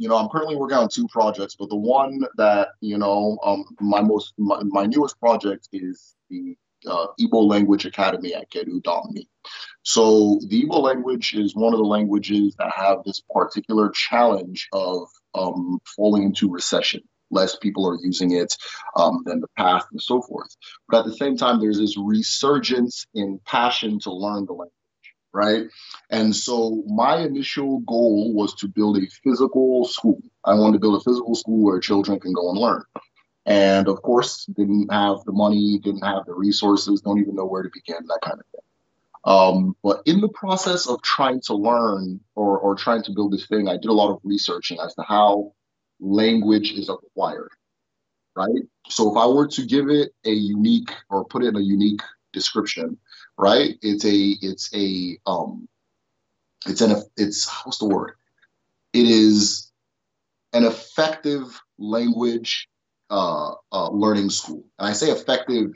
I'm currently working on two projects, but the one that, my newest project is the Igbo Language Academy at Kedu.me. So the Igbo language is one of the languages that have this particular challenge of falling into recession. Less people are using it than the past and so forth. But at the same time, there's this resurgence in passion to learn the language, right? And so my initial goal was to build a physical school. I wanted to build a physical school where children can go and learn. And of course, didn't have the money, didn't have the resources, don't even know where to begin, that kind of thing. But in the process of trying to learn or trying to build this thing, I did a lot of researching as to how language is acquired, right? So if I were to give it a unique or put it in a unique description, right? It's what's the word? It is an effective language learning school. And I say effective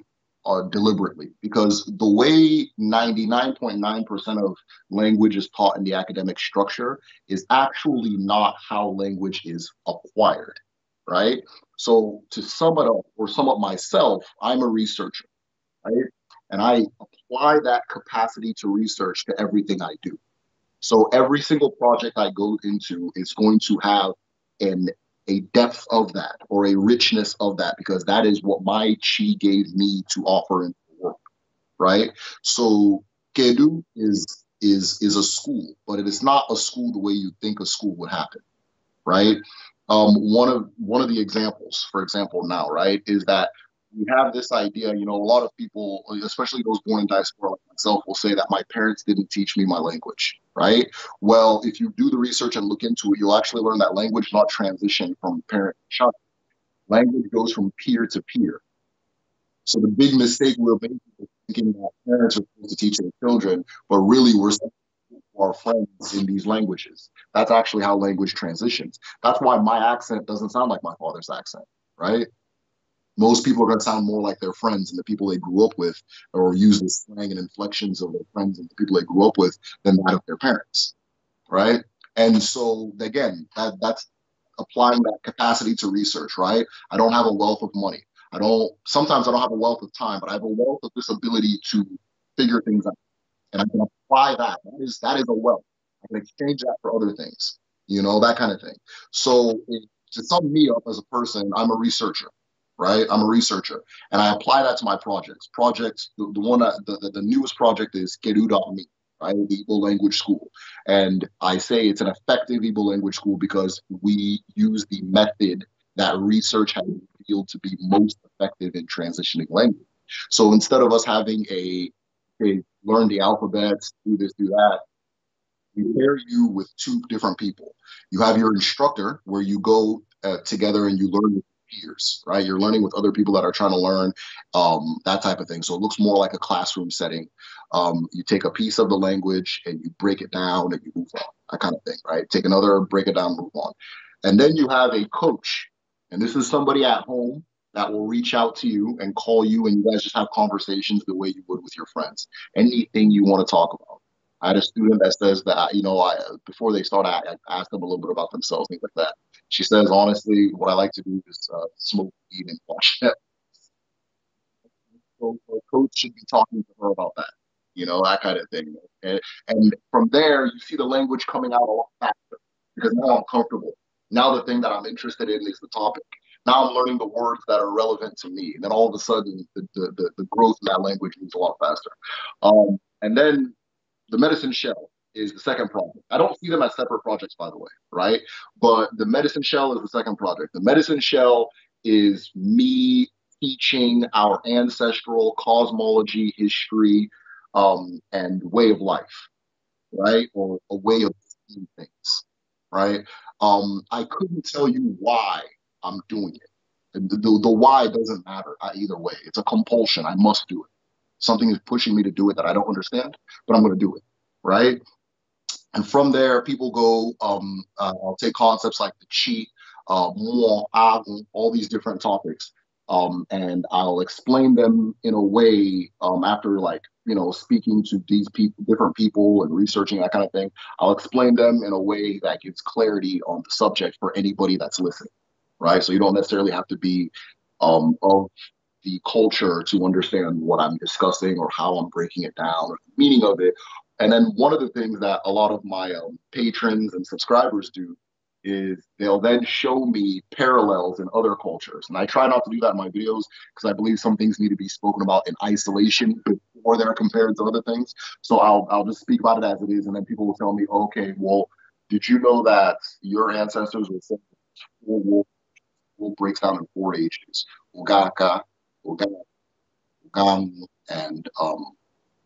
deliberately because the way 99.9% of language is taught in the academic structure is actually not how language is acquired, right? So to sum it up or sum up myself, I'm a researcher, right? And I apply that capacity to research to everything I do. So every single project I go into is going to have an a depth of that or a richness of that because that is what my chi gave me to offer in the world, right? So Kedu is a school, but it is not a school the way you think a school would happen, right? One of the examples, for example, now, right, is that we have this idea, a lot of people, especially those born in diaspora like myself, will say that my parents didn't teach me my language, right? Well, if you do the research and look into it, you'll actually learn that language not transition from parent to child. Language goes from peer to peer. So the big mistake we're making is thinking that parents are supposed to teach their children, but really we're our friends in these languages. That's actually how language transitions. That's why my accent doesn't sound like my father's accent, right? Most people are going to sound more like their friends and the people they grew up with, or use the slang and inflections of their friends and the people they grew up with than that of their parents, right? And so again, that's applying that capacity to research, right? I don't have a wealth of money. Sometimes I don't have a wealth of time, but I have a wealth of this ability to figure things out. And I can apply that. That is a wealth. I can exchange that for other things, that kind of thing. So to sum me up as a person, I'm a researcher, right? I'm a researcher, and I apply that to my projects. Projects, the one that the newest project is Keru.me, right? The Igbo language school, and I say it's an effective Igbo language school because we use the method that research has revealed to be most effective in transitioning language. So instead of us having learn the alphabets, do this, do that, we pair you with two different people. You have your instructor where you go together and you learn with peers, right? You're learning with other people that are trying to learn, that type of thing. So it looks more like a classroom setting. You take a piece of the language and you break it down and you move on, that kind of thing, right? Take another, break it down, move on. And then you have a coach. And this is somebody at home that will reach out to you and call you and you guys just have conversations the way you would with your friends. Anything you want to talk about. I had a student that says that, before they start, I asked them a little bit about themselves, things like that. She says, honestly, what I like to do is smoke weed and watch Netflix. So a coach should be talking to her about that, that kind of thing. And from there, you see the language coming out a lot faster because now I'm comfortable. Now the thing that I'm interested in is the topic. Now I'm learning the words that are relevant to me. And then all of a sudden, the growth in that language moves a lot faster. And then the medicine shell is the second project. I don't see them as separate projects, by the way, right? But the medicine shell is the second project. The medicine shell is me teaching our ancestral cosmology, history, and way of life, right? Or a way of seeing things, right? I couldn't tell you why I'm doing it. The why doesn't matter either way. It's a compulsion. I must do it. Something is pushing me to do it that I don't understand, but I'm going to do it, right? And from there, people go, I'll take concepts like the chi, all these different topics, And I'll explain them in a way after speaking to these people, different people, and researching that kind of thing. I'll explain them in a way that gives clarity on the subject for anybody that's listening, right? So you don't necessarily have to be of the culture to understand what I'm discussing or how I'm breaking it down or the meaning of it. And then one of the things that a lot of my patrons and subscribers do is they'll then show me parallels in other cultures. And I try not to do that in my videos because I believe some things need to be spoken about in isolation before they're compared to other things. So I'll just speak about it as it is, and then people will tell me, okay, well, did you know that your ancestors were saying breaks down in four H's: Ugaka, Ugam, and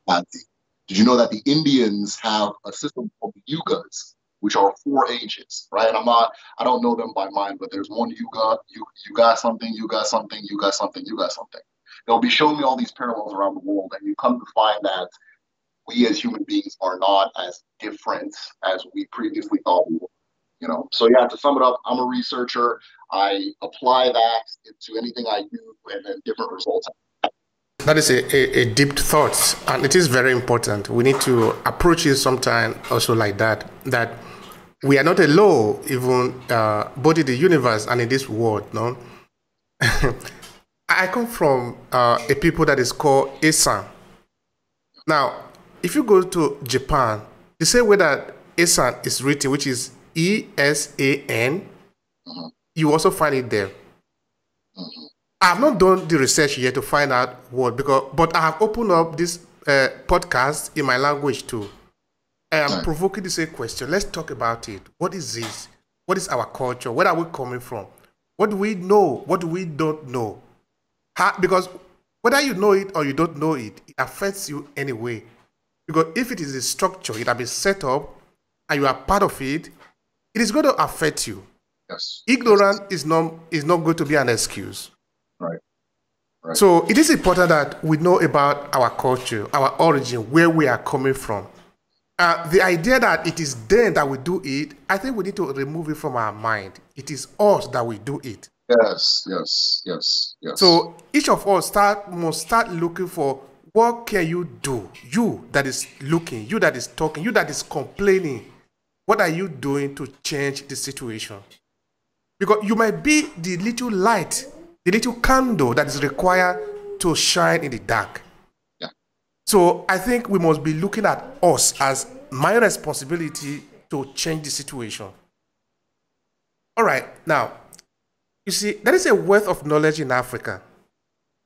Ati. Did you know that the Indians have a system called the yugas, which are four ages, right? And I don't know them by mind, but there's one yuga, you got something, you got something, you got something, you got something. They'll be showing me all these parallels around the world, and you come to find that we as human beings are not as different as we previously thought we were. So yeah, to sum it up, I'm a researcher. I apply that into anything I do, and then different results. That is a deep thought, and it is very important. We need to approach it sometime also like that, that we are not alone, even both in the universe and in this world, no? I come from a people that is called Esan. Now, if you go to Japan, the same way that Esan is written, which is Esan, you also find it there. I have not done the research yet to find out what, but I have opened up this podcast in my language too. I am provoking the same question. Let's talk about it. What is this? What is our culture? Where are we coming from? What do we know? What do we don't know? Because whether you know it or you don't know it, it affects you anyway. Because if it is a structure, it has been set up, and you are part of it, it is going to affect you. Yes. Ignorance is not going to be an excuse. Right. So it is important that we know about our culture, our origin, where we are coming from. The idea that it is them that we do it, I think we need to remove it from our mind. It is us that we do it. Yes. So each of us must start looking for what can you do? You that is looking, you that is talking, you that is complaining. What are you doing to change the situation? Because you might be the little light, the little candle that is required to shine in the dark. Yeah. So I think we must be looking at us as my responsibility to change the situation. All right. Now, you see, there is a wealth of knowledge in Africa.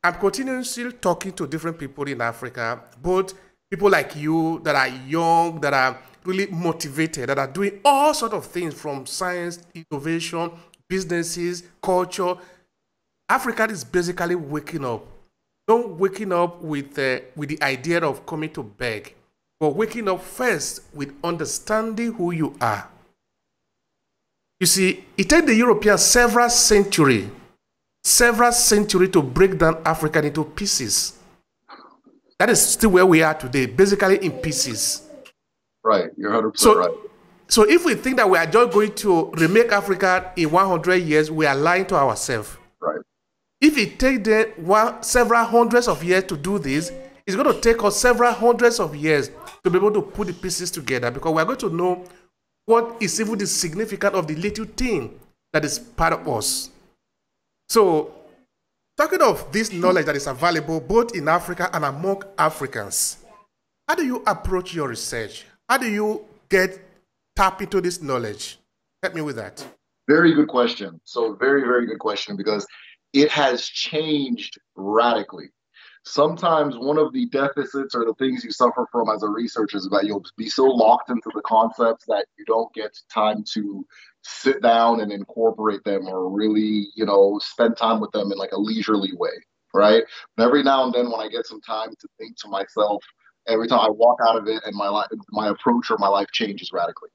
I'm continuing still talking to different people in Africa, both people like you that are young, that are really motivated, that are doing all sorts of things from science, innovation, businesses, culture. Africa is basically waking up. Not waking up with the idea of coming to beg, but waking up first with understanding who you are. You see, it took the Europeans several centuries to break down Africa into pieces. That is still where we are today, basically in pieces. Right, you're 100% right. So if we think that we are just going to remake Africa in 100 years, we are lying to ourselves. Right. If it takes them several hundreds of years to do this, it's going to take us several hundreds of years to be able to put the pieces together, because we are going to know what is even the significance of the little thing that is part of us. So, talking of this knowledge that is available both in Africa and among Africans, how do you approach your research? How do you tap into this knowledge? Help me with that. Very good question. So very, very good question, because it has changed radically. Sometimes one of the deficits or the things you suffer from as a researcher is that you'll be so locked into the concepts that you don't get time to sit down and incorporate them or really, spend time with them in like a leisurely way, right? But every now and then when I get some time to think to myself, every time I walk out of it and my approach or my life changes radically.